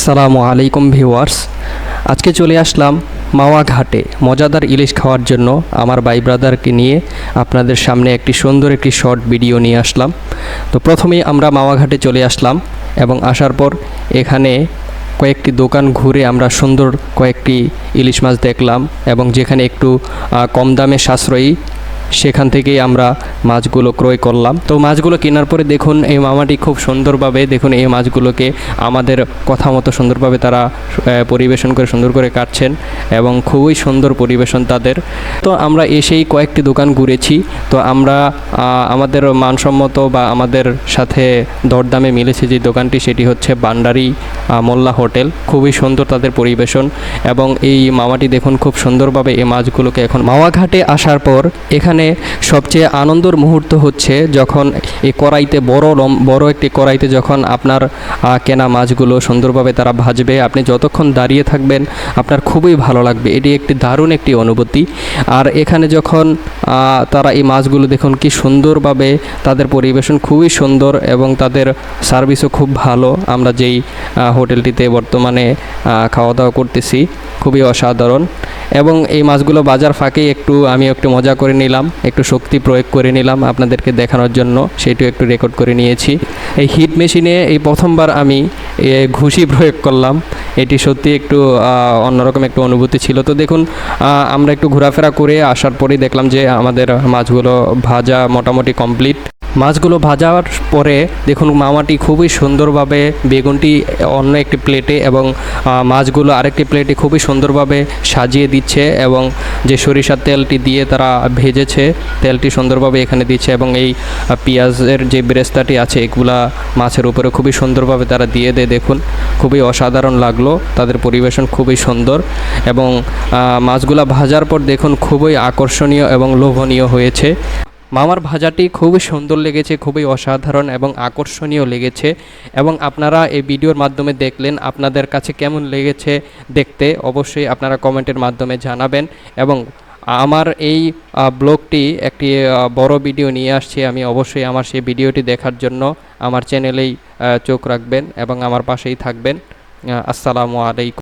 আসসালামু আলাইকুম ভিউয়ার্স। আজকে চলে আসলাম মাওয়া ঘাটে মজাদার ইলিশ খাওয়ার জন্য আমার ভাই ব্রাদারকে নিয়ে আপনাদের সামনে একটি সুন্দর একটি শর্ট ভিডিও নিয়ে আসলাম। তো প্রথমেই আমরা মাওয়া ঘাটে চলে আসলাম এবং আসার পর এখানে কয়েকটি দোকান ঘুরে আমরা সুন্দর কয়েকটি ইলিশ মাছ দেখলাম এবং যেখানে একটু কম দামে সাশ্রয়ী সেখান থেকেই আমরা মাছগুলো ক্রয় করলাম। তো মাছগুলো কেনার পরে দেখুন এই মামাটি খুব সুন্দরভাবে দেখুন এই মাছগুলোকে আমাদের কথা মতো সুন্দরভাবে তারা পরিবেশন করে সুন্দর করে কাটছেন এবং খুবই সুন্দর পরিবেশন তাদের। তো আমরা এসেই কয়েকটি দোকান ঘুরেছি। তো আমরা আমাদের মানসম্মত বা আমাদের সাথে দরদামে মিলেছে যে দোকানটি সেটি হচ্ছে ভান্ডারি মোল্লা হোটেল। খুবই সুন্দর তাদের পরিবেশন এবং এই মামাটি দেখুন খুব সুন্দরভাবে এই মাছগুলোকে এখন মাওয়া ঘাটে আসার পর এখানে সবচেয়ে আনন্দের মুহূর্ত হচ্ছে যখন এই কড়াইতে বড় একটি কড়াইতে যখন আপনার কেনা মাছগুলো সুন্দরভাবে তারা ভাজবে, আপনি যতক্ষণ দাঁড়িয়ে থাকবেন আপনার খুবই ভালো লাগবে। এটি একটি দারুণ একটি অনুভূতি। আর এখানে যখন তারা এই মাছগুলো দেখুন কি সুন্দরভাবে তাদের পরিবেশন খুবই সুন্দর এবং তাদের সার্ভিসও খুব ভালো। আমরা যেই হোটেলটিতে বর্তমানে খাওয়া দাওয়া করতেছি খুবই অসাধারণ এবং এই মাছগুলো বাজার ফাঁকেই আমি একটু মজা করে নিলাম, একটু শক্তি প্রয়োগ করে নিলাম আপনাদেরকে দেখানোর জন্য, সেটিও একটু রেকর্ড করে নিয়েছি। এই হিট মেশিনে এই প্রথমবার আমি ঘুষি প্রয়োগ করলাম, এটি সত্যি একটু অন্যরকম একটু অনুভূতি ছিল। তো দেখুন আমরা একটু ঘোরাফেরা করে আসার পরেই দেখলাম যে আমাদের মাছগুলো ভাজা মোটামুটি কমপ্লিট। মাছগুলো ভাজার পরে দেখুন মামাটি খুবই সুন্দরভাবে বেগুনটি অন্য একটি প্লেটে এবং মাছগুলো আরেকটি প্লেটে খুবই সুন্দরভাবে সাজিয়ে দিচ্ছে এবং যে সরিষার তেলটি দিয়ে তারা ভেজেছে তেলটি সুন্দরভাবে এখানে দিচ্ছে এবং এই পেঁয়াজের যে বেরেস্তাটি আছে এগুলা মাছের উপরে খুবই সুন্দরভাবে তারা দিয়ে দেয়। দেখুন খুবই অসাধারণ লাগলো, তাদের পরিবেশন খুবই সুন্দর এবং মাছগুলা ভাজার পর দেখুন খুবই আকর্ষণীয় এবং লোভনীয় হয়েছে। মামার ভাজাটি খুবই সুন্দর লেগেছে, খুবই অসাধারণ এবং আকর্ষণীয় লেগেছে এবং আপনারা এই ভিডিওর মাধ্যমে দেখলেন, আপনাদের কাছে কেমন লেগেছে দেখতে অবশ্যই আপনারা কমেন্টের মাধ্যমে জানাবেন। এবং আমার এই ব্লগটি একটি বড় ভিডিও নিয়ে আসছে, আমি অবশ্যই আমার সেই ভিডিওটি দেখার জন্য আমার চ্যানেলেই চোখ রাখবেন এবং আমার পাশেই থাকবেন। আসসালামু আলাইকুম।